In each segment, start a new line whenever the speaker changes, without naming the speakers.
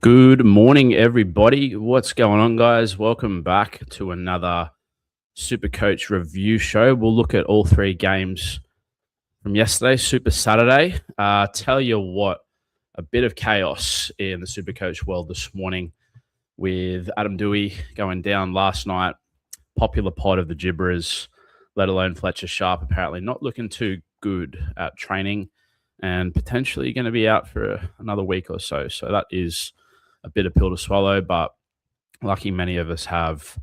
Good morning, everybody. What's going on, guys? Welcome back to another Supercoach review show. We'll look at all three games from yesterday, Super Saturday. Tell you what, a bit of chaos in the Supercoach world this morning with Adam Dewey going down last night, popular pod of the Gibberers, let alone Fletcher Sharp, apparently not looking too good at training and potentially going to be out for another week or so. So that is a bitter pill to swallow, but lucky many of us have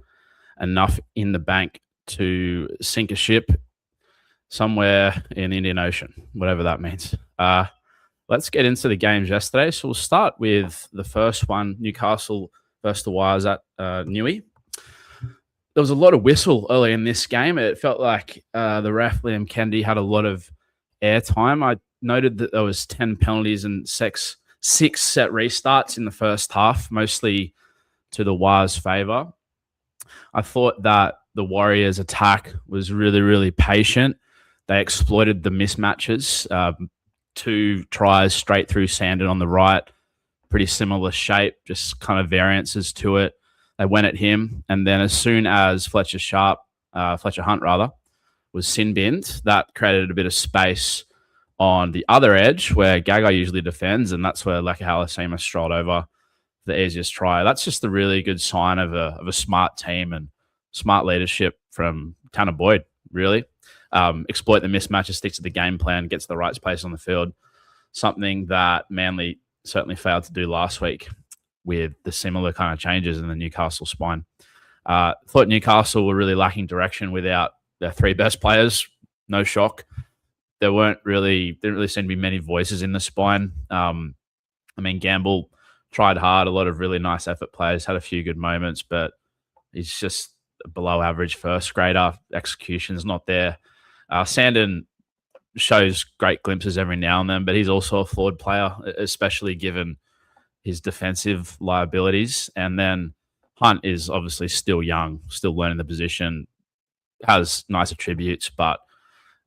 enough in the bank to sink a ship somewhere in the Indian Ocean, whatever that means. Let's get into the games yesterday. So we'll start with the first one, Newcastle versus the Wires at Newey. There was a lot of whistle early in this game. It felt like the ref, Liam Kennedy, had a lot of airtime. I noted that there was 10 penalties and six set restarts in the first half, mostly to the Wires' favour. I thought that the Warriors' attack was really, really patient. They exploited the mismatches. 2 tries straight through Sandon on the right, pretty similar shape, just kind of variances to it. They went at him, and then as soon as Fletcher Hunt was sin-binned, that created a bit of space on the other edge where Gagai usually defends, and that's where Lakahalasima strolled over the easiest try. That's just a really good sign of a smart team and smart leadership from Tanner Boyd, really. Exploit the mismatches, stick to the game plan, get to the right space on the field. Something that Manly certainly failed to do last week with the similar kind of changes in the Newcastle spine. Thought Newcastle were really lacking direction without their 3 best players. No shock. There didn't really seem to be many voices in the spine. Gamble tried hard. A lot of really nice effort players, had a few good moments, but he's just below average first grader. Execution's not there. Sandon shows great glimpses every now and then, but he's also a flawed player, especially given his defensive liabilities. And then Hunt is obviously still young, still learning the position, has nice attributes, but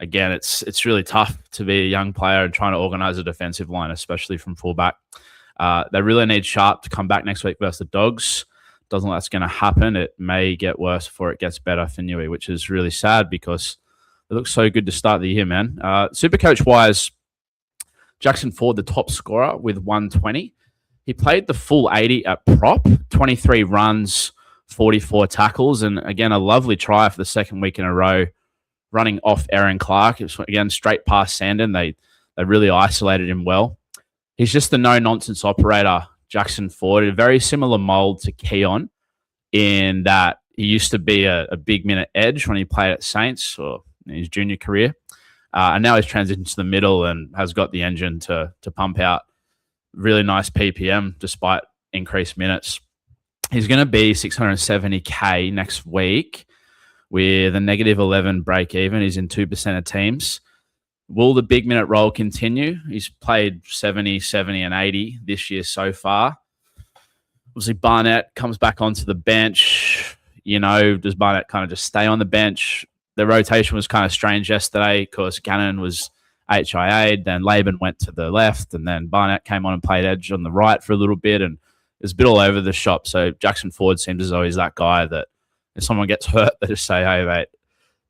again, it's really tough to be a young player and trying to organise a defensive line, especially from fullback. They really need Sharp to come back next week versus the Dogs. Doesn't look like that's going to happen. It may get worse before it gets better for Newey, which is really sad because it looks so good to start the year, man. Supercoach-wise, Jackson Ford, the top scorer with 120. He played the full 80 at prop, 23 runs, 44 tackles, and again, a lovely try for the second week in a row, running off Aaron Clark. It was, again, straight past Sandon. They really isolated him well. He's just the no-nonsense operator, Jackson Ford, a very similar mould to Keon in that he used to be a big minute edge when he played at Saints or in his junior career. And now he's transitioned to the middle and has got the engine to pump out really nice PPM despite increased minutes. He's going to be 670K next week with a negative 11 break even. He's in 2% of teams. Will the big minute role continue? He's played 70, 70, and 80 this year so far. Obviously, Barnett comes back onto the bench. Does Barnett kind of just stay on the bench? The rotation was kind of strange yesterday because Gannon was HIA'd, then Laban went to the left, and then Barnett came on and played edge on the right for a little bit, and it was a bit all over the shop. So Jackson Ford seems as though he's that guy that if someone gets hurt, they just say, hey, mate,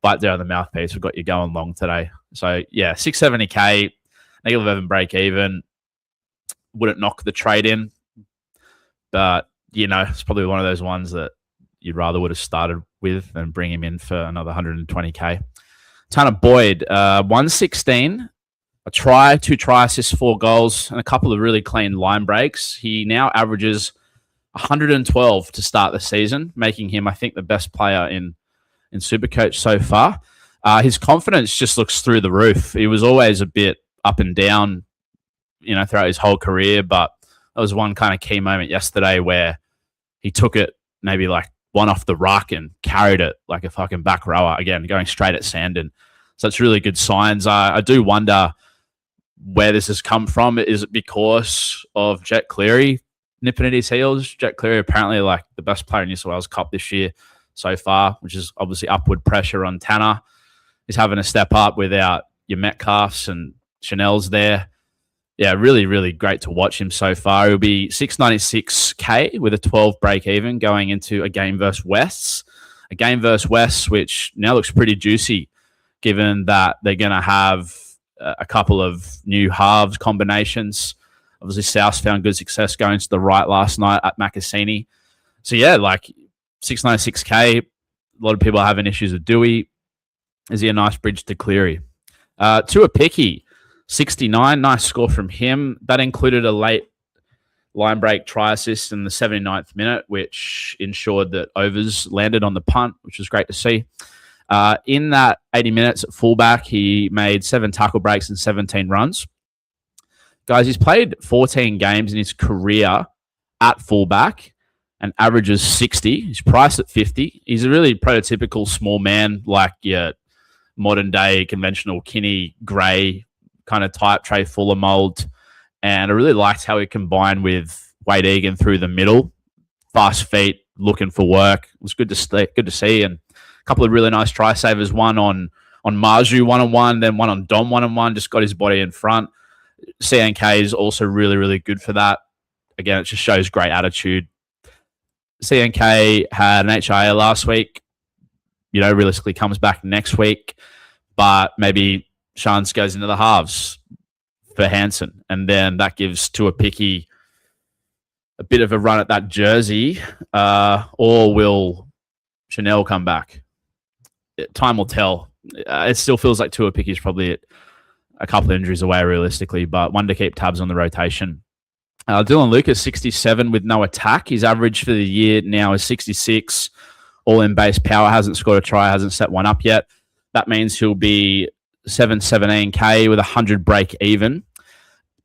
bite down the mouthpiece. We've got you going long today. So, yeah, 670K, negative 11 break even. Wouldn't knock the trade in. But, it's probably one of those ones that you'd rather would have started with than bring him in for another 120K. Tanner Boyd, 116, a try, 2 try assists, 4 goals, and a couple of really clean line breaks. He now averages 112 to start the season, making him, I think, the best player in Supercoach so far. His confidence just looks through the roof. He was always a bit up and down, throughout his whole career, but there was one kind of key moment yesterday where he took it maybe like one off the ruck and carried it like a fucking back rower, again, going straight at Sandon. So it's really good signs. I do wonder where this has come from. Is it because of Jet Cleary nipping at his heels? Jet Cleary apparently like the best player in New South Wales Cup this year so far, which is obviously upward pressure on Tanner. He's having to step up without your Metcalfs and Chanel's there. Yeah, really, really great to watch him so far. He'll be 696K with a 12 break even going into a game versus Wests. A game versus Wests, which now looks pretty juicy, given that they're going to have a couple of new halves combinations. Obviously, South found good success going to the right last night at Macassini. So, yeah, like 696K. A lot of people are having issues with Dewey. Is he a nice bridge to Cleary? Tua Picky, 69. Nice score from him. That included a late line break try assist in the 79th minute, which ensured that overs landed on the punt, which was great to see. In that 80 minutes at fullback, he made 7 tackle breaks and 17 runs. Guys, he's played 14 games in his career at fullback and averages 60. He's priced at 50. He's a really prototypical small man, like your modern day conventional Kinney Gray kind of type, Trey Fuller mold. And I really liked how he combined with Wade Egan through the middle. Fast feet, looking for work. It was good to see. And a couple of really nice try savers. One on Marju 1-on-1, then one on Dom 1-on-1. Just got his body in front. CNK is also really, really good for that. Again, it just shows great attitude. CNK had an HIA last week. Realistically comes back next week. But maybe Shans goes into the halves for Hansen. And then that gives Tua Picky a bit of a run at that jersey. Or will Chanel come back? Time will tell. It still feels like Tua Picky is probably a couple of injuries away realistically, but one to keep tabs on the rotation. Dylan Lucas, 67 with no attack. His average for the year now is 66. All in base power, hasn't scored a try, hasn't set one up yet. That means he'll be 717K with 100 break even.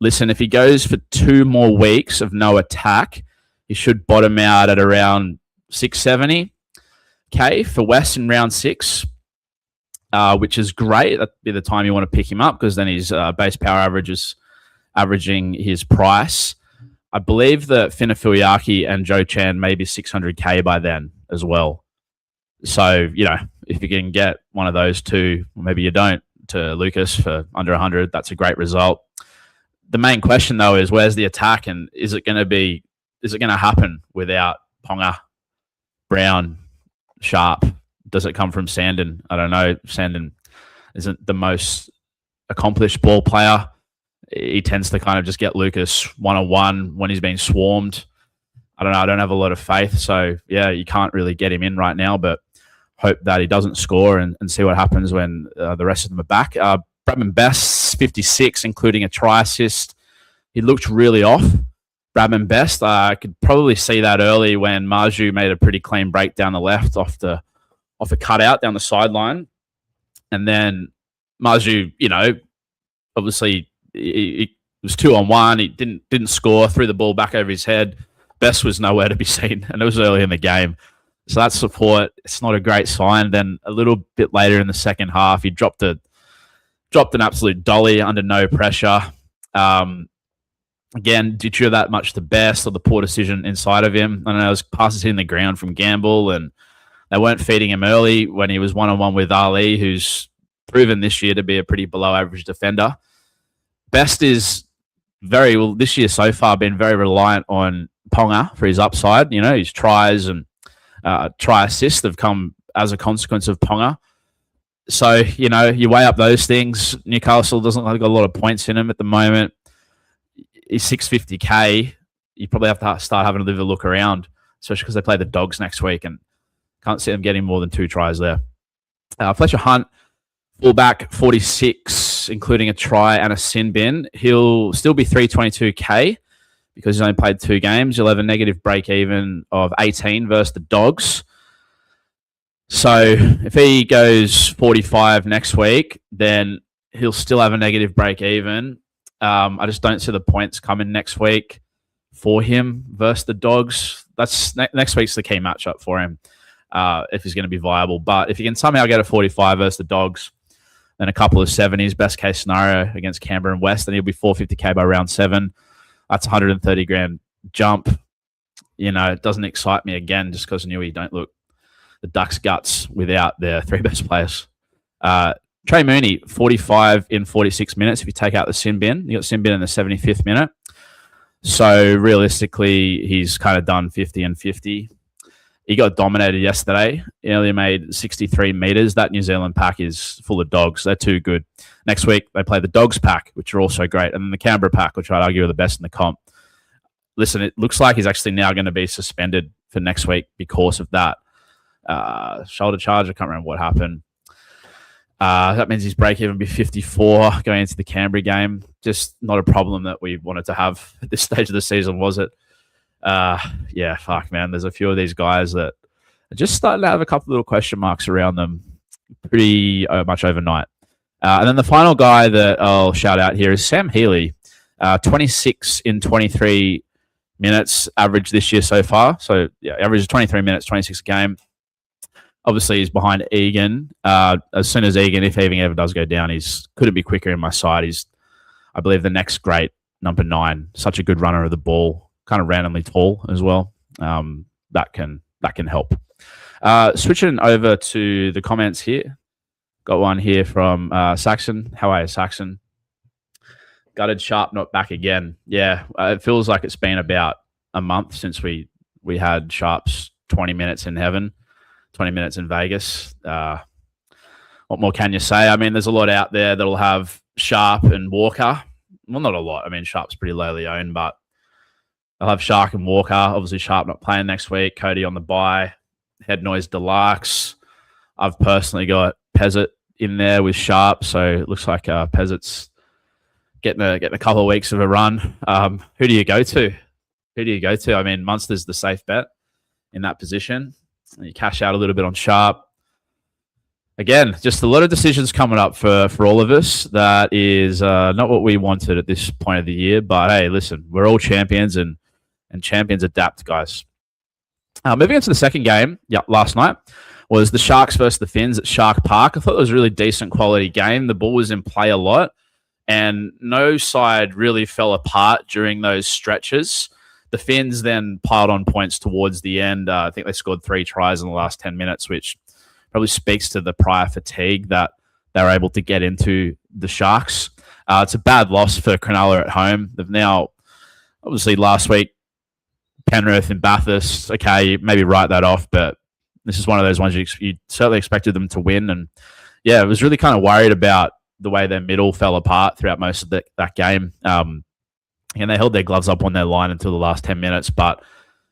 Listen, if he goes for 2 more weeks of no attack, he should bottom out at around 670K for West in round 6. Which is great. That'd be the time you want to pick him up because then his base power average is averaging his price. I believe that Finafiliaki and Joe Chan may be 600K by then as well. So, if you can get one of those two, or maybe you don't, to Lucas for under 100, that's a great result. The main question, though, is where's the attack and is it going to happen without Ponga, Brown, Sharp? Does it come from Sandon? I don't know. Sandon isn't the most accomplished ball player. He tends to kind of just get Lucas 1-on-1 when he's being swarmed. I don't know. I don't have a lot of faith. So, yeah, you can't really get him in right now, but hope that he doesn't score and see what happens when the rest of them are back. Bradman Best, 56, including a try assist. He looked really off. Bradman Best, I could probably see that early when Marju made a pretty clean break down the left off a cutout down the sideline. And then Marju, obviously he was 2-on-1. He didn't score, threw the ball back over his head. Best was nowhere to be seen, and it was early in the game. So that support, it's not a great sign. Then a little bit later in the second half, he dropped an absolute dolly under no pressure. Again, did you that much to Best or the poor decision inside of him? I don't know, it was passes hitting the ground from Gamble, and they weren't feeding him early when he was 1-on-1 with Ali, who's proven this year to be a pretty below average defender. Best is this year so far been very reliant on Ponga for his upside. His tries and try assists have come as a consequence of Ponga. So, you weigh up those things. Newcastle doesn't have got a lot of points in him at the moment. He's 650K. You probably have to start having a little look around, especially because they play the Dogs next week and can't see them getting more than 2 tries there. Fletcher Hunt, fullback, 46, including a try and a sin bin. He'll still be 322K because he's only played 2 games. He'll have a negative break even of 18 versus the Dogs. So if he goes 45 next week, then he'll still have a negative break even. I just don't see the points coming next week for him versus the Dogs. That's next week's the key matchup for him if he's going to be viable. But if you can somehow get a 45 versus the Dogs, then a couple of 70s, best case scenario against Canberra and West, then he'll be 450K by round 7. That's 130 grand jump. It doesn't excite me again just because Newey don't look the Ducks' guts without their 3 best players. Trey Mooney, 45 in 46 minutes. If you take out the sin bin, you got sin bin in the 75th minute. So realistically, he's kind of done 50 and 50. He got dominated yesterday. He only made 63 meters. That New Zealand pack is full of dogs. They're too good. Next week, they play the Dogs pack, which are also great, and then the Canberra pack, which I'd argue are the best in the comp. Listen, it looks like he's actually now going to be suspended for next week because of that shoulder charge. I can't remember what happened. That means his break even be 54 going into the Canberra game. Just not a problem that we wanted to have at this stage of the season, was it? Yeah, fuck, man. There's a few of these guys that are just starting to have a couple little question marks around them pretty much overnight. And then the final guy that I'll shout out here is Sam Healy. 26 in 23 minutes average this year so far. So, yeah, average is 23 minutes, 26 a game. Obviously, he's behind Egan. As soon as Egan, if Egan ever does go down, he's couldn't be quicker in my side. He's, I believe, the next great number 9. Such a good runner of the ball. Kind of randomly tall as well. That can help. Switching over to the comments here. Got one here from Saxon. How are you, Saxon? Gutted Sharp not back again. Yeah, it feels like it's been about a month since we had Sharp's 20 minutes in heaven, 20 minutes in Vegas. What more can you say? I mean, there's a lot out there that'll have Sharp and Walker. Well, not a lot. I mean, Sharp's pretty lowly owned, but I'll have Shark and Walker. Obviously, Sharp not playing next week. Cody on the bye. Head Noise Deluxe. I've personally got Pezzett in there with Sharp, so it looks like Pezzett's getting a couple of weeks of a run. Who do you go to? I mean, Munster's the safe bet in that position. You cash out a little bit on Sharp. Again, just a lot of decisions coming up for all of us. That is not what we wanted at this point of the year. But hey, listen, we're all champions and champions adapt, guys. Moving on to the second game, last night, was the Sharks versus the Finns at Shark Park. I thought it was a really decent quality game. The ball was in play a lot, and no side really fell apart during those stretches. The Finns then piled on points towards the end. I think they scored 3 tries in the last 10 minutes, which probably speaks to the prior fatigue that they were able to get into the Sharks. It's a bad loss for Cronulla at home. They've now, obviously last week, Penrith and Bathurst, okay, maybe write that off, but this is one of those ones you certainly expected them to win. And yeah, I was really kind of worried about the way their middle fell apart throughout most of that game. And they held their gloves up on their line until the last 10 minutes. But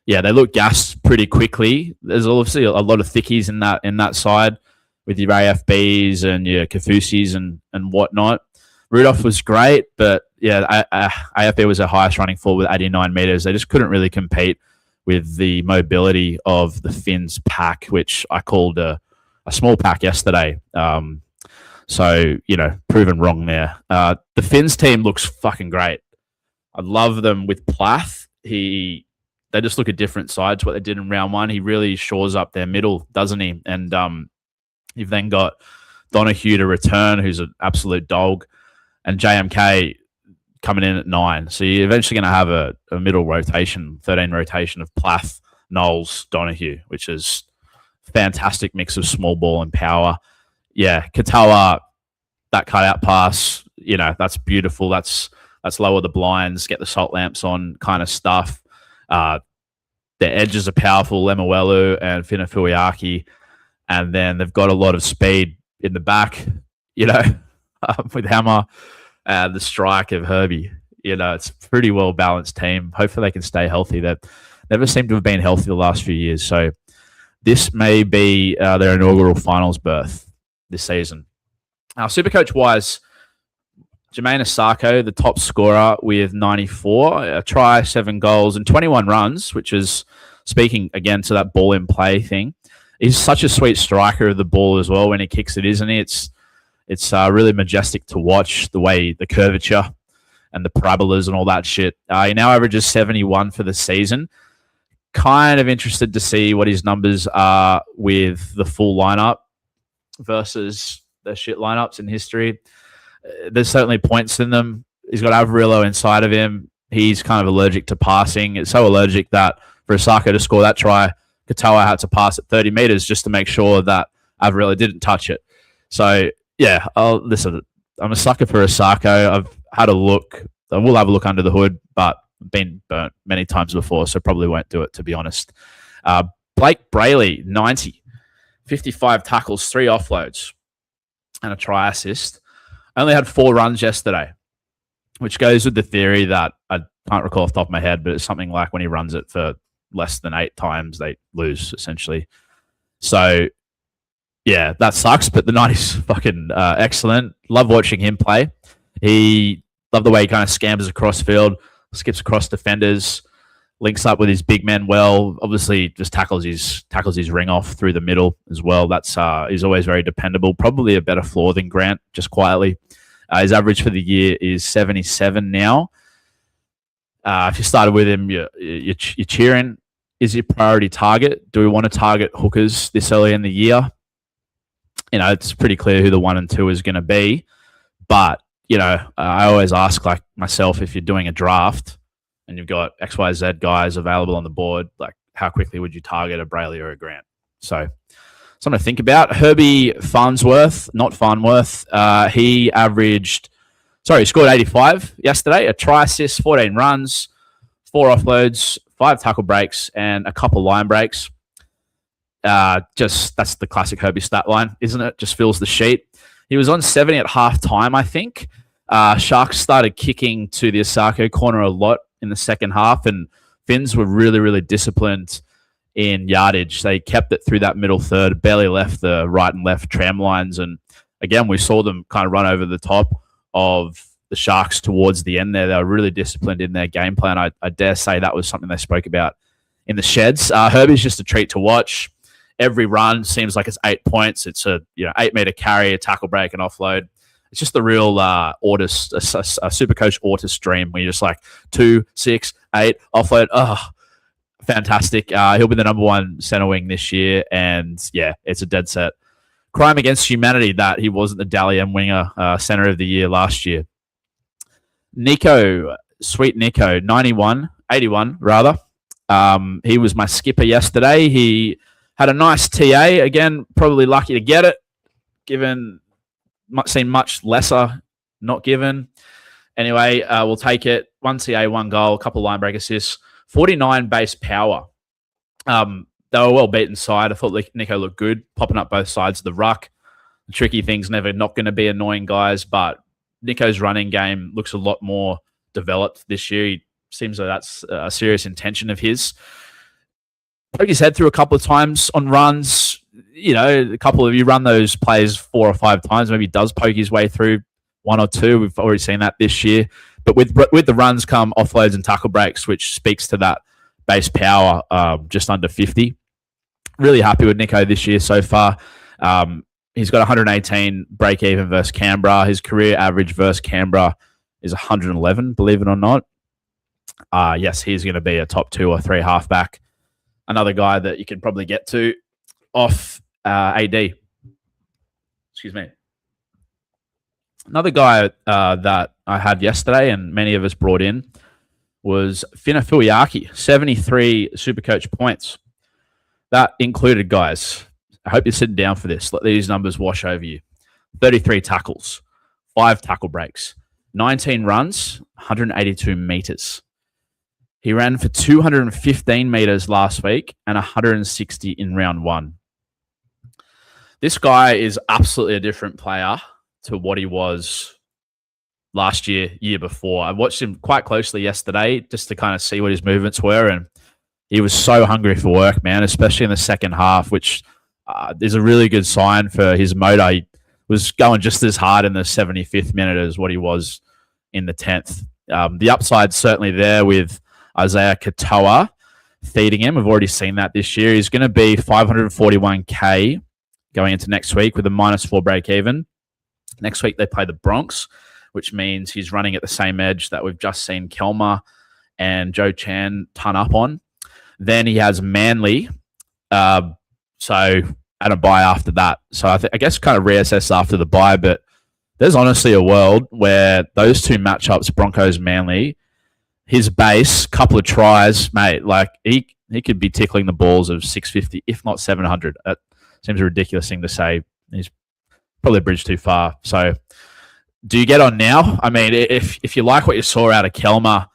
yeah, they looked gassed pretty quickly. There's obviously a lot of thickies in that side with your AFBs and your Kafusis and whatnot. Rudolph was great, but yeah, AFB was their highest running forward with 89 meters. They just couldn't really compete with the mobility of the Finns pack, which I called a small pack yesterday. So, proven wrong there. The Finns team looks fucking great. I love them with Plath. They just look a different side to what they did in round 1. He really shores up their middle, doesn't he? And you've then got Donahue to return, who's an absolute dog, and JMK coming in at 9. So you're eventually going to have a middle rotation, 13 rotation of Plath, Knowles, Donahue, which is a fantastic mix of small ball and power. Yeah, Katoa, that cutout pass, that's beautiful. That's lower the blinds, get the salt lamps on kind of stuff. Their edges are powerful, Lemuelu and Finafuiaki. And then they've got a lot of speed in the back, with Hammer and the strike of Herbie. It's a pretty well-balanced team. Hopefully they can stay healthy. They never seem to have been healthy the last few years. So this may be their inaugural finals berth this season. Supercoach-wise, Jermaine Asako, the top scorer with 94, a try, 7 goals, and 21 runs, which is speaking again to that ball in play thing. He's such a sweet striker of the ball as well when he kicks it, isn't he? It's really majestic to watch, the way the curvature and the parabolas and all that shit. He now averages 71 for the season. Kind of interested to see what his numbers are with the full lineup versus the shit lineups in history. There's certainly points in them. He's got Avarillo inside of him. He's kind of allergic to passing. It's so allergic that for Asako to score that try, Katoa had to pass at 30 meters just to make sure that Avarillo didn't touch it. So Yeah, listen, I'm a sucker for Osako. I've had a look. I will have a look under the hood, but been burnt many times before, so probably won't do it, to be honest. Uh, Blake Brayley, 90, 55 tackles, 3 offloads, and a try assist. Only had 4 runs yesterday, which goes with the theory that I can't recall off the top of my head, but it's something like when he runs it for less than 8 times, they lose, essentially. So, yeah, that sucks, but the 90's fucking excellent. Love watching him play. Love the way he kind of scambers across field, skips across defenders, links up with his big men well. Obviously, just tackles his ring off through the middle as well. That's he's always very dependable. Probably a better floor than Grant, just quietly. His average for the year is 77 now. If you started with him, you're cheering. Is he a priority target? Do we want to target hookers this early in the year? It's pretty clear who the 1 and 2 is going to be. But, I always ask, like myself, if you're doing a draft and you've got XYZ guys available on the board, like how quickly would you target a Brayley or a Grant? So something to think about. Herbie Farnsworth, not Farnworth, he scored 85 yesterday, a try assist, 14 runs, 4 offloads, 5 tackle breaks, and a couple line breaks. That's the classic Herbie stat line, isn't it? Just fills the sheet. He was on 70 at half time, I think. Sharks started kicking to the Osako corner a lot in the second half, and Finns were really, really disciplined in yardage. They kept it through that middle third, barely left the right and left tram lines. And again, we saw them kind of run over the top of the Sharks towards the end there. They were really disciplined in their game plan. I dare say that was something they spoke about in the sheds. Herbie's just a treat to watch. Every run seems like it's 8 points. It's a 8-meter carry, a tackle break, and offload. It's just the real Ortis, a super coach Ortis dream where you're just like 2, 6, 8, offload. Oh, fantastic. He'll be the number 1 center wing this year. And yeah, it's a dead set. Crime against humanity that he wasn't the Dally M winger center of the year last year. Nico, sweet Nico, 81 rather. He was my skipper yesterday. He had a nice TA. Again, probably lucky to get it, given seen much lesser not given. Anyway, we'll take it. 1 TA, 1 goal, a couple of line break assists, 49 base power. They were well beaten side. I thought Nico looked good, popping up both sides of the ruck. The tricky thing's never not going to be annoying guys, but Nico's running game looks a lot more developed this year. He seems like that's a serious intention of his. Poked his head through a couple of times on runs. A couple of you run those plays 4 or 5 times. Maybe he does poke his way through 1 or 2. We've already seen that this year. But with the runs come offloads and tackle breaks, which speaks to that base power, just under 50. Really happy with Nico this year so far. He's got 118 break even versus Canberra. His career average versus Canberra is 111, believe it or not. Yes, he's going to be a top 2 or 3 halfback. Another guy that you could probably get to off AD. Excuse me. Another guy that I had yesterday and many of us brought in was Fina Fuiaki, 73 Supercoach points. That included, guys, I hope you're sitting down for this. Let these numbers wash over you. 33 tackles, 5 tackle breaks, 19 runs, 182 meters. He ran for 215 meters last week and 160 in round 1. This guy is absolutely a different player to what he was last year before. I watched him quite closely yesterday just to kind of see what his movements were, and he was so hungry for work, man, especially in the second half, which is a really good sign for his motor. He was going just as hard in the 75th minute as what he was in the 10th. The upside's certainly there with Isaiah Katoa feeding him. We've already seen that this year. He's going to be 541K going into next week with a -4 break even. Next week, they play the Bronx, which means he's running at the same edge that we've just seen Kelmer and Joe Chan ton up on. Then he has Manly, so and a bye after that. So I guess kind of reassess after the bye, but there's honestly a world where those 2 matchups, Broncos-Manly, his base, couple of tries, mate, like he could be tickling the balls of 650, if not 700. That seems a ridiculous thing to say. He's probably a bridge too far. So do you get on now? I mean, if you like what you saw out of Kelmer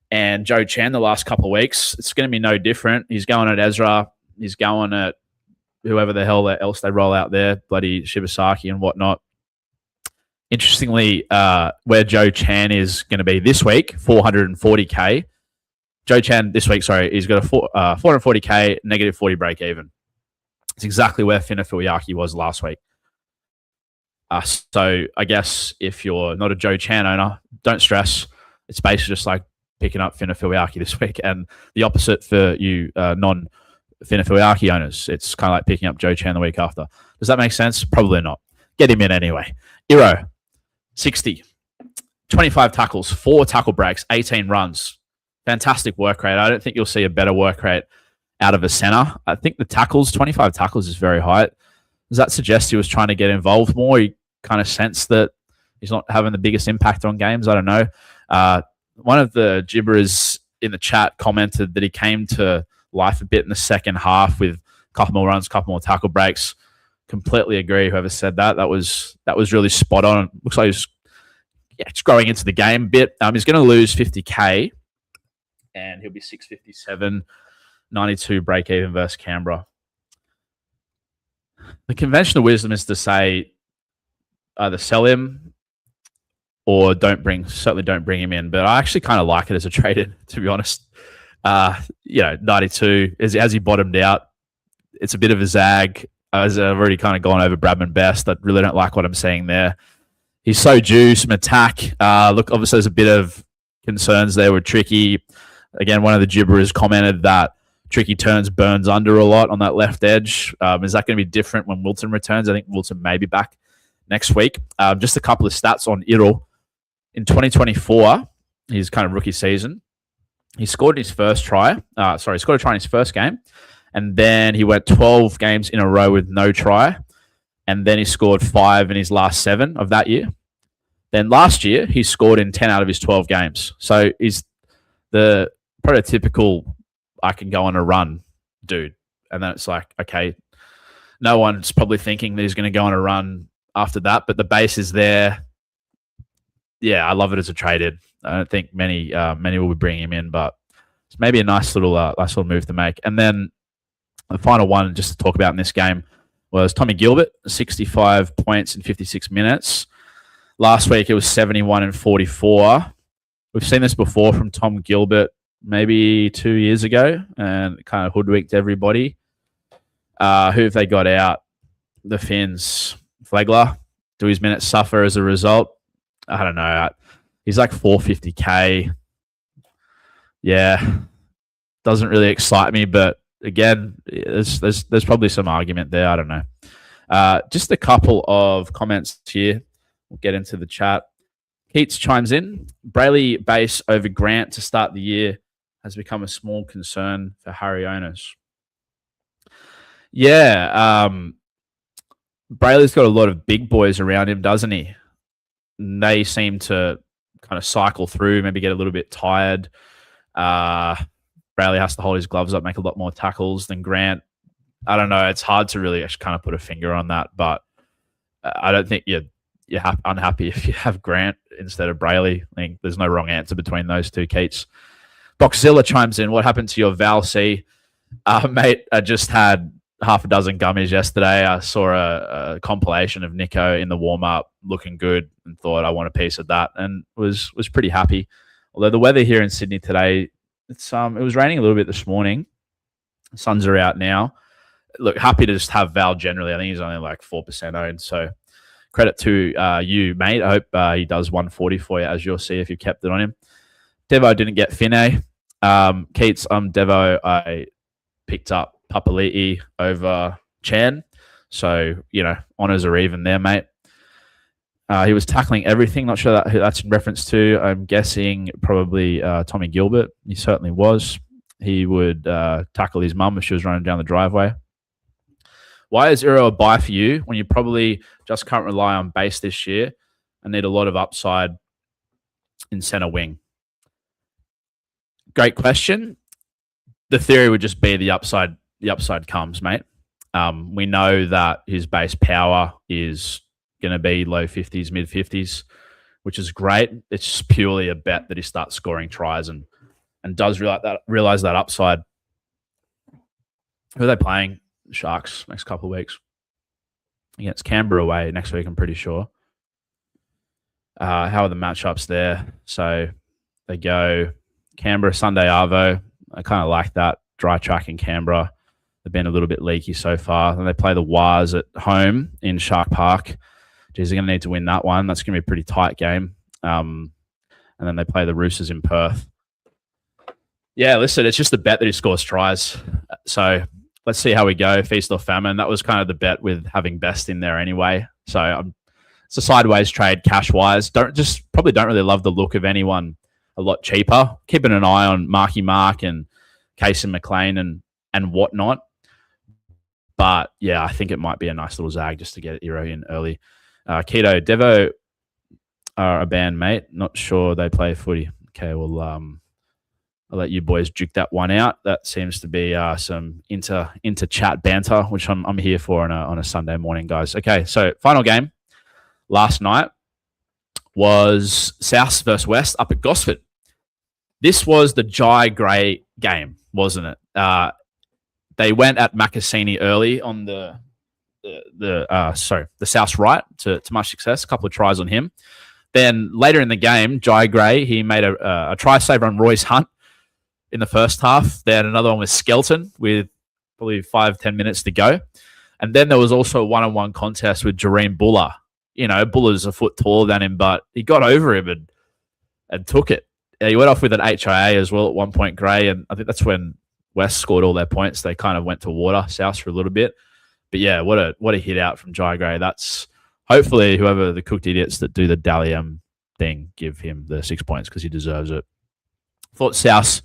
and Joe Chan the last couple of weeks, it's going to be no different. He's going at Ezra. He's going at whoever the hell else they roll out there, bloody Shibasaki and whatnot. Interestingly, where Joe Chan is going to be this week, 440K. Joe Chan this week, sorry, he's got a 440K, negative 40 break even. It's exactly where Fina Fuiaki was last week. So I guess if you're not a Joe Chan owner, don't stress. It's basically just like picking up Fina Fuiaki this week, and the opposite for you non-Fina Fuiaki owners. It's kind of like picking up Joe Chan the week after. Does that make sense? Probably not. Get him in anyway. Iro, 60, 25 tackles, 4 tackle breaks, 18 runs. Fantastic work rate. I don't think you'll see a better work rate out of a center. I think the tackles, 25 tackles is very high. Does that suggest he was trying to get involved more? You kind of sense that he's not having the biggest impact on games. I don't know. One of the gibberers in the chat commented that he came to life a bit in the second half with a couple more runs, a couple more tackle breaks. Completely agree. Whoever said that, that was really spot on. Looks like he's just growing into the game a bit. He's going to lose 50K, and he'll be 657, 92 break even versus Canberra. The conventional wisdom is to say either sell him or certainly don't bring him in. But I actually kind of like it as a trade-in, to be honest. 92, as he bottomed out, it's a bit of a zag. As I've already kind of gone over Bradman Best. I really don't like what I'm seeing there. He's so due some attack. Look, obviously there's a bit of concerns there with Tricky. Again, one of the gibberers commented that Tricky turns Burns under a lot on that left edge. Is that going to be different when Wilton returns? I think Wilton may be back next week. Just a couple of stats on Iril. In 2024, his kind of rookie season, he scored in his first try. He scored a try in his first game. And then he went 12 games in a row with no try. And then he scored 5 in his last 7 of that year. Then last year, he scored in 10 out of his 12 games. So he's the prototypical, I can go on a run dude. And then it's like, okay, no one's probably thinking that he's going to go on a run after that, but the base is there. Yeah, I love it as a trade-in. I don't think many will be bringing him in, but it's maybe a nice little move to make. And then the final one, just to talk about in this game, was Tommy Gilbert, 65 points in 56 minutes. Last week, it was 71 and 44. We've seen this before from Tom Gilbert maybe 2 years ago, and it kind of hoodwinked everybody. Who have they got out? The Finns. Flegler. Do his minutes suffer as a result? I don't know. He's like 450K. Yeah. Doesn't really excite me, but again, there's probably some argument there. I don't know. Just a couple of comments here. We'll get into the chat. Keats chimes in. Brayley base over Grant to start the year has become a small concern for Harry owners. Yeah. Brayley's got a lot of big boys around him, doesn't he? And they seem to kind of cycle through, maybe get a little bit tired. Brayley has to hold his gloves up, make a lot more tackles than Grant. I don't know. It's hard to really actually kind of put a finger on that, but I don't think you're unhappy if you have Grant instead of Brayley. I think there's no wrong answer between those two, Keats. Boxzilla chimes in. What happened to your Val C? Mate, I just had half a dozen gummies yesterday. I saw a compilation of Nico in the warm-up looking good and thought I want a piece of that, and was pretty happy. Although the weather here in Sydney today, it was raining a little bit this morning. The suns are out now. Look, happy to just have Val generally. I think he's only like 4% owned, so credit to you, mate. I hope he does 140 for you, as you'll see if you kept it on him. Devo didn't get Finne. Keats, Devo, I picked up Papali'i over Chan. So, honours are even there, mate. He was tackling everything. Not sure who that's in reference to. I'm guessing probably Tommy Gilbert. He certainly was. He would tackle his mum if she was running down the driveway. Why is Iro a buy for you when you probably just can't rely on base this year and need a lot of upside in centre wing? Great question. The theory would just be the upside comes, mate. We know that his base power is going to be low 50s, mid 50s, which is great. It's just purely a bet that he starts scoring tries and does realize that upside. Who are they playing? Sharks next couple of weeks. Against Canberra away next week, I'm pretty sure. How are the matchups there? So they go Canberra, Sunday Arvo. I kind of like that. Dry track in Canberra. They've been a little bit leaky so far. And they play the Wars at home in Shark Park. Geez, they're going to need to win that one. That's going to be a pretty tight game. And then they play the Roosters in Perth. Yeah, listen, it's just the bet that he scores tries. So let's see how we go. Feast or famine. That was kind of the bet with having Best in there anyway. So it's a sideways trade cash-wise. Probably don't really love the look of anyone a lot cheaper. Keeping an eye on Marky Mark and Casey McLean and whatnot. But yeah, I think it might be a nice little zag just to get Iro in early. Keto, Devo are a band, mate. Not sure they play footy. Okay, well, I'll let you boys duke that one out. That seems to be some inter chat banter, which I'm here for on a Sunday morning, guys. Okay, so final game last night was South versus West up at Gosford. This was the Jai Gray game, wasn't it? They went at Macassini early on the South's right to much success. A couple of tries on him. Then later in the game, Jai Gray, he made a try saver on Royce Hunt in the first half. Then another one with Skelton with probably 5-10 minutes to go. And then there was also a one-on-one contest with Jareem Buller. You know, Buller's a foot taller than him, but he got over him and took it. He went off with an HIA as well at one point, Gray, and I think that's when West scored all their points. They kind of went to water South for a little bit. But yeah, what a hit out from Jai Gray. That's hopefully whoever the cooked idiots that do the Dally M thing give him the 6 points because he deserves it. Thought South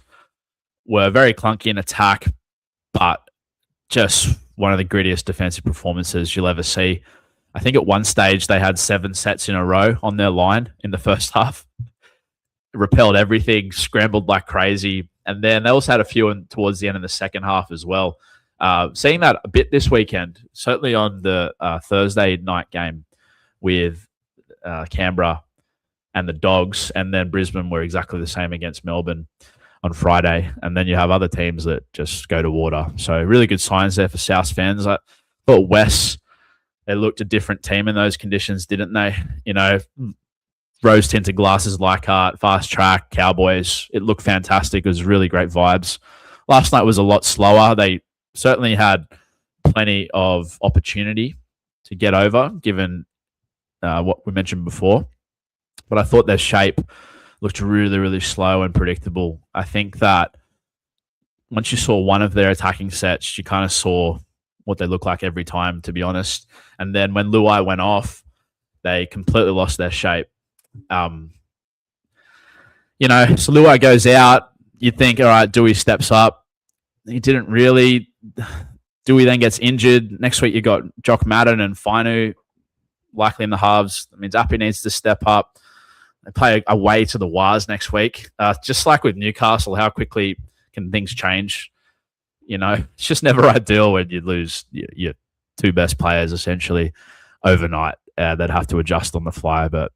were very clunky in attack, but just one of the grittiest defensive performances you'll ever see. I think at one stage they had 7 sets in a row on their line in the first half. Repelled everything, scrambled like crazy. And then they also had a few towards the end of the second half as well. Seeing that a bit this weekend, certainly on the Thursday night game with Canberra and the Dogs, and then Brisbane were exactly the same against Melbourne on Friday. And then you have other teams that just go to water. So really good signs there for South fans. I thought West, they looked a different team in those conditions, didn't they? You know, rose-tinted glasses, Leichhardt, fast track, Cowboys. It looked fantastic. It was really great vibes. Last night was a lot slower. They certainly had plenty of opportunity to get over, given what we mentioned before. But I thought their shape looked really, really slow and predictable. I think that once you saw one of their attacking sets, you kind of saw what they look like every time, to be honest. And then when Luai went off, they completely lost their shape. So Luai goes out. You'd think, all right, Dewey steps up. He didn't really. Dewey then gets injured. Next week, you got Jock Madden and Fainu likely in the halves. That means Appy needs to step up. They play away to the Wars next week. Just like with Newcastle, how quickly can things change? You know, it's just never ideal when you lose your 2 best players essentially overnight. They'd have to adjust on the fly, but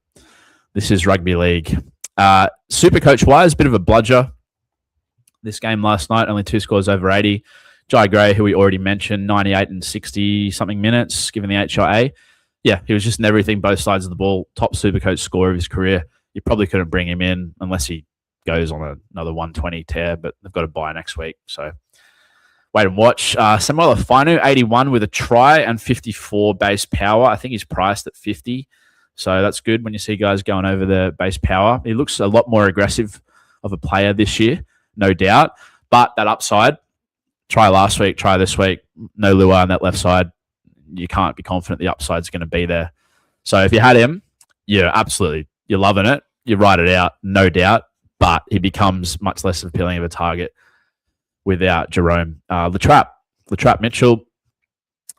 this is rugby league. Super coach wise, bit of a bludger. This game last night, only 2 scores over 80. Jai Gray, who we already mentioned, 98 and 60-something minutes, given the HIA. Yeah, he was just in everything, both sides of the ball. Top super coach scorer of his career. You probably couldn't bring him in unless he goes on another 120 tear, but they've got to buy next week. So wait and watch. Samuel Fainu, 81 with a try and 54 base power. I think he's priced at 50. So that's good when you see guys going over the base power. He looks a lot more aggressive of a player this year, no doubt. But that upside, try last week, try this week, no Luai on that left side. You can't be confident the upside's going to be there. So if you had him, yeah, absolutely. You're loving it. You write it out, no doubt. But he becomes much less appealing of a target without Jerome. Latrap Mitchell,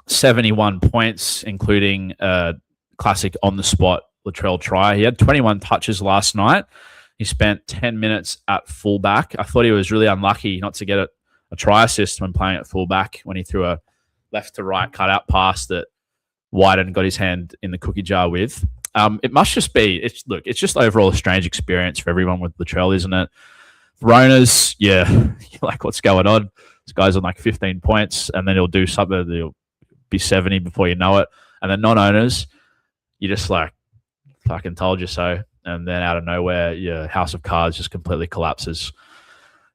71 points, including a classic on-the-spot Latrell try. He had 21 touches last night. He spent 10 minutes at fullback. I thought he was really unlucky not to get a try assist when playing at fullback when he threw a left to right cutout pass that Wyden got his hand in the cookie jar with. It must just be, it's just overall a strange experience for everyone with Latrell, isn't it? Ronas, yeah, you're like, what's going on? This guy's on like 15 points, and then he'll do something, he'll be 70 before you know it. And then non-owners, you're just like, fucking told you so. And then out of nowhere, your house of cards just completely collapses.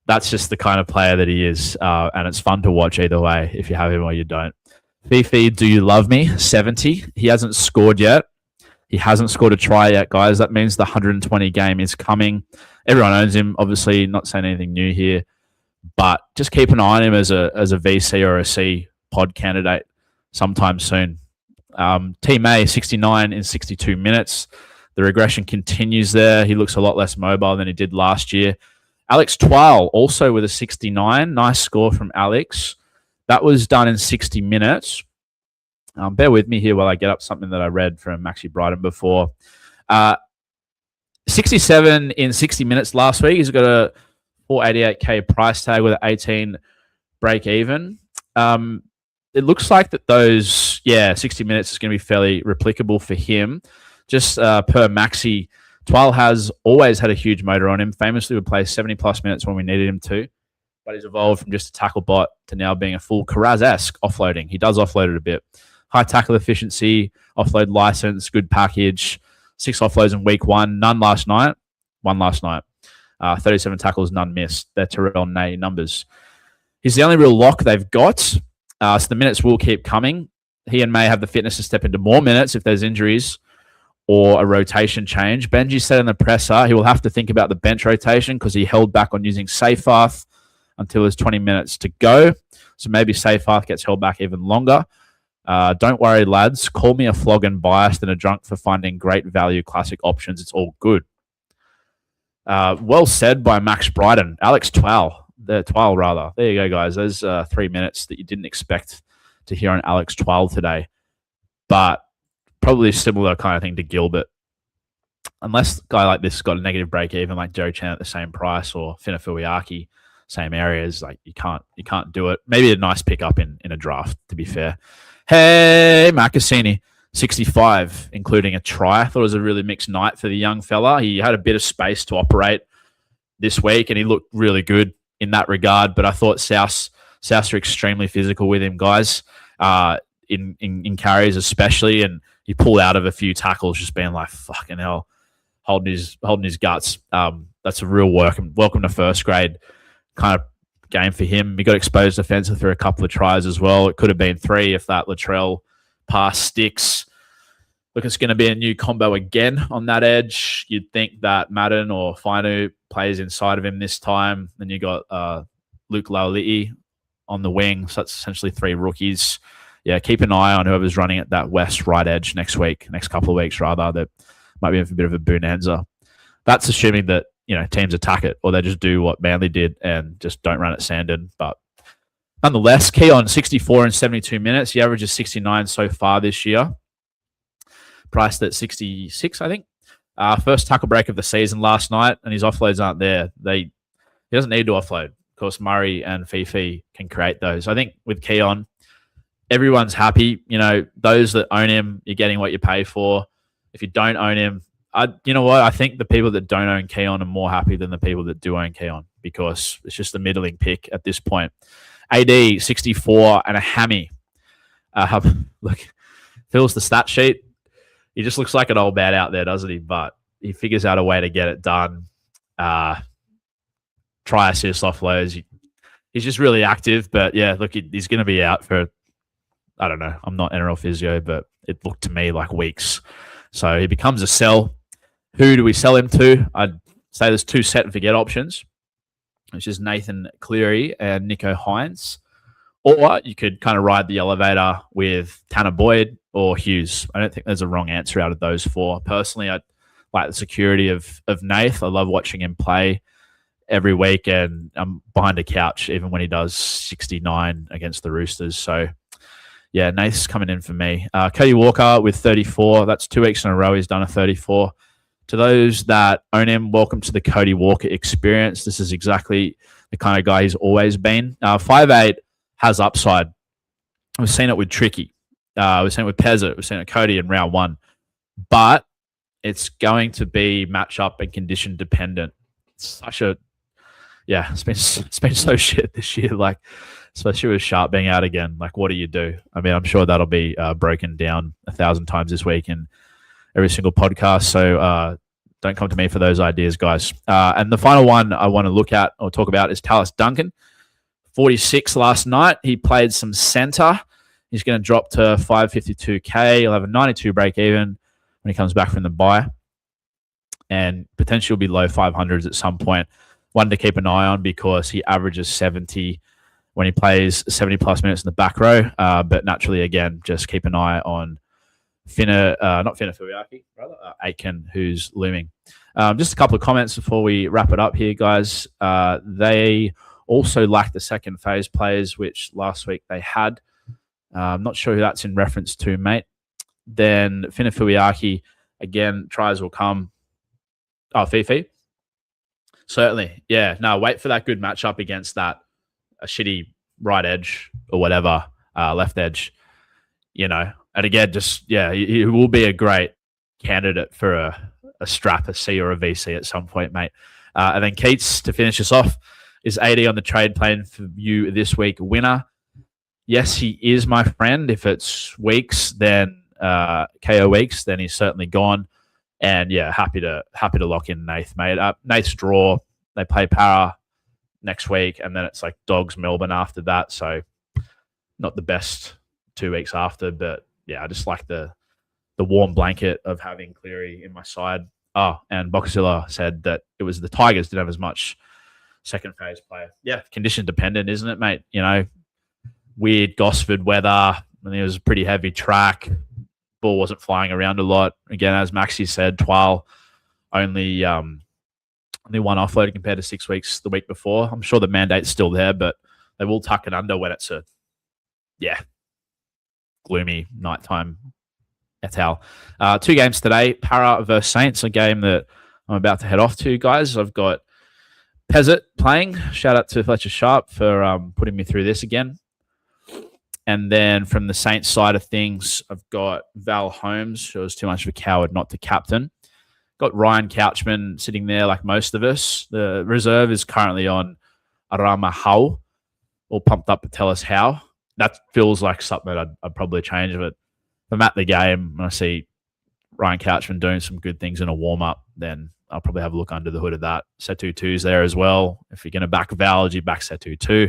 That's just the kind of player that he is. And it's fun to watch either way, if you have him or you don't. Fifi, do you love me? 70. He hasn't scored yet. He hasn't scored a try yet, guys. That means the 120 game is coming. Everyone owns him. Obviously, not saying anything new here, but just keep an eye on him as a VC or a C pod candidate sometime soon. Team A, 69 in 62 minutes. The regression continues there. He looks a lot less mobile than he did last year. Alex Twal, also with a 69. Nice score from Alex. That was done in 60 minutes. Bear with me here while I get up something that I read from Maxi Bryden before. 67 in 60 minutes last week. He's got a 488K price tag with an 18 break even. It looks like that those, 60 minutes is going to be fairly replicable for him. Just per Maxi, Twal has always had a huge motor on him. Famously would play 70-plus minutes when we needed him to. But he's evolved from just a tackle bot to now being a full Karaz-esque offloading. He does offload it a bit. High tackle efficiency, offload license, good package. 6 offloads in week 1, none last night. 1 last night. 37 tackles, none missed. They're Terrell Nay numbers. He's the only real lock they've got. So the minutes will keep coming. He and May have the fitness to step into more minutes if there's injuries or a rotation change. Benji said in the presser he will have to think about the bench rotation because he held back on using Seyfarth until there's 20 minutes to go. So maybe Seyfarth gets held back even longer. Don't worry, lads. Call me a flog and biased and a drunk for finding great value classic options. It's all good. Well said by Max Bryden. Alex Twal. Twal, rather. There you go, guys. There's 3 minutes that you didn't expect to hear on Alex Twal today. But probably a similar kind of thing to Gilbert. Unless a guy like this has got a negative break even, like Joe Chan at the same price, or Finafuiaki, same areas, like you can't do it. Maybe a nice pickup in a draft, to be fair. Hey, Macassini, 65, including a try. I thought it was a really mixed night for the young fella. He had a bit of space to operate this week, and he looked really good in that regard. But I thought South are extremely physical with him, guys, in carries especially, and he pulled out of a few tackles, just being like, fucking hell, holding his guts. That's a real welcome to first grade kind of game for him. He got exposed offensively through a couple of tries as well. It could have been 3 if that Latrell pass sticks. Look, it's going to be a new combo again on that edge. You'd think that Madden or Fainu plays inside of him this time. Then you got Luke Lauliti on the wing. So that's essentially 3 rookies. Yeah, keep an eye on whoever's running at that west right edge next couple of weeks rather. That might be a bit of a bonanza. That's assuming that teams attack it, or they just do what Manly did and just don't run at Sandon. But nonetheless, Keon, 64 in 72 minutes. He averages 69 so far this year. Priced at 66, I think. First tackle break of the season last night, and his offloads aren't there. He doesn't need to offload. Of course, Murray and Fifi can create those. I think with Keon, everyone's happy. Those that own him, you're getting what you pay for. If you don't own him, you know what? I think the people that don't own Keon are more happy than the people that do own Keon, because it's just a middling pick at this point. AD, 64 and a hammy. Look, fills the stat sheet. He just looks like an old man out there, doesn't he? But he figures out a way to get it done. Try assist offloads. He's just really active. But yeah, look, he's going to be out for, I don't know. I'm not NRL physio, but it looked to me like weeks. So he becomes a sell. Who do we sell him to? I'd say there's 2 set and forget options, which is Nathan Cleary and Nico Hines. Or you could kind of ride the elevator with Tanner Boyd or Hughes. I don't think there's a wrong answer out of those 4. Personally, I like the security of Nath. I love watching him play every week, and I'm behind a couch even when he does 69 against the Roosters. So, yeah, Nath's coming in for me. Cody Walker with 34. That's 2 weeks in a row he's done a 34. To those that own him, welcome to the Cody Walker experience. This is exactly the kind of guy he's always been. 5'8", has upside.
We've seen it with Tricky. We've seen it with Pezzett. We've seen it with Cody in round one. But it's going to be matchup and condition dependent. It's been so shit this year. Like, especially with Sharp being out again. Like, what do you do? I mean, I'm sure that'll be broken down 1,000 times this week in every single podcast. So don't come to me for those ideas, guys. And the final one I want to look at or talk about is Tallis Duncan. 46 last night. He played some center. He's going to drop to 552K. He'll have a 92 break even when he comes back from the bye. And potentially will be low 500s at some point. One to keep an eye on because he averages 70 when he plays 70 plus minutes in the back row. But naturally, again, just keep an eye on not Finna Fuiaki, rather, Aitken, who's looming. Just a couple of comments before we wrap it up here, guys. They also lack the second phase players, which last week they had. I'm not sure who that's in reference to, mate. Then Finna Fuiaki, again, tries will come. Oh, Fifi? Certainly. Yeah. No, wait for that good matchup against a shitty right edge or whatever, left edge, And again, he will be a great candidate for a strap, a C or a VC at some point, mate. And then Keats, to finish us off, is 80 on the trade plan for you this week. Winner. Yes, he is my friend. If it's weeks, then KO weeks, then he's certainly gone. And yeah, happy to lock in Nath, mate. Nath's draw. They play Para next week, and then it's like Dogs Melbourne after that. So not the best 2 weeks after, but yeah, I just like the warm blanket of having Cleary in my side. Oh, and Boxzilla said that it was the Tigers didn't have as much second phase player. Yeah, condition dependent, isn't it, mate? Weird Gosford weather. And it was a pretty heavy track. Ball wasn't flying around a lot. Again, as Maxi said, Twile only one offload compared to 6 weeks the week before. I'm sure the mandate's still there, but they will tuck it under when it's gloomy nighttime et al. 2 games today, Para versus Saints, a game that I'm about to head off to, guys. I've got Pezzett playing. Shout out to Fletcher Sharp for putting me through this again. And then from the Saints side of things, I've got Val Holmes, who was too much of a coward not to captain. Got Ryan Couchman sitting there like most of us. The reserve is currently on Arama Hau, all pumped up to tell us how. That feels like something that I'd probably change. But if I'm at the game and I see Ryan Couchman doing some good things in a warm-up, then I'll probably have a look under the hood of that. Setu 2's there as well. If you're going to back Val, you back Setu 2.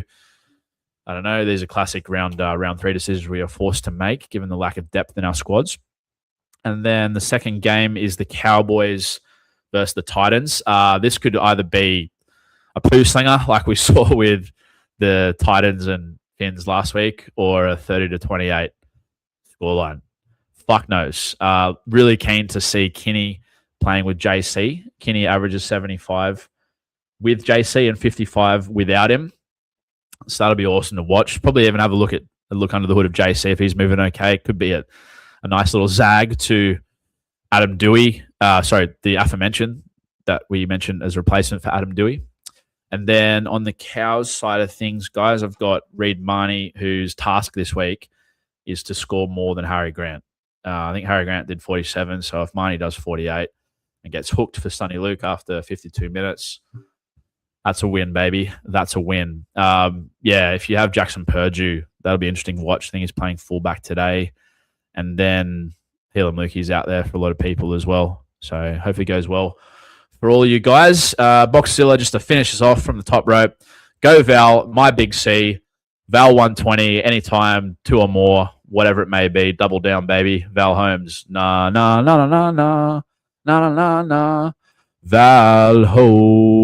I don't know. These are classic round 3 decisions we are forced to make given the lack of depth in our squads. And then the second game is the Cowboys versus the Titans. This could either be a poo slinger like we saw with the Titans and Finns last week, or a 30-28 scoreline. Fuck knows. Really keen to see Kinney playing with JC. Kinney averages 75 with JC and 55 without him. So that'll be awesome to watch. Probably even have a look under the hood of JC if he's moving okay. Could be a nice little zag to Adam Dewey. The aforementioned that we mentioned as a replacement for Adam Dewey. And then on the Cows side of things, guys, I've got Reed Marnie, whose task this week is to score more than Harry Grant. I think Harry Grant did 47, so if Marnie does 48 and gets hooked for Sonny Luke after 52 minutes, that's a win, baby. That's a win. If you have Jackson Purdue, that'll be interesting to watch. I think he's playing fullback today. And then Hila Mookie's out there for a lot of people as well. So hopefully it goes well for all of you guys. Boxzilla, just to finish us off from the top rope. Go Val, my big C. Val 120, anytime, 2 or more, whatever it may be. Double down, baby. Val Holmes. Nah. Val Holmes.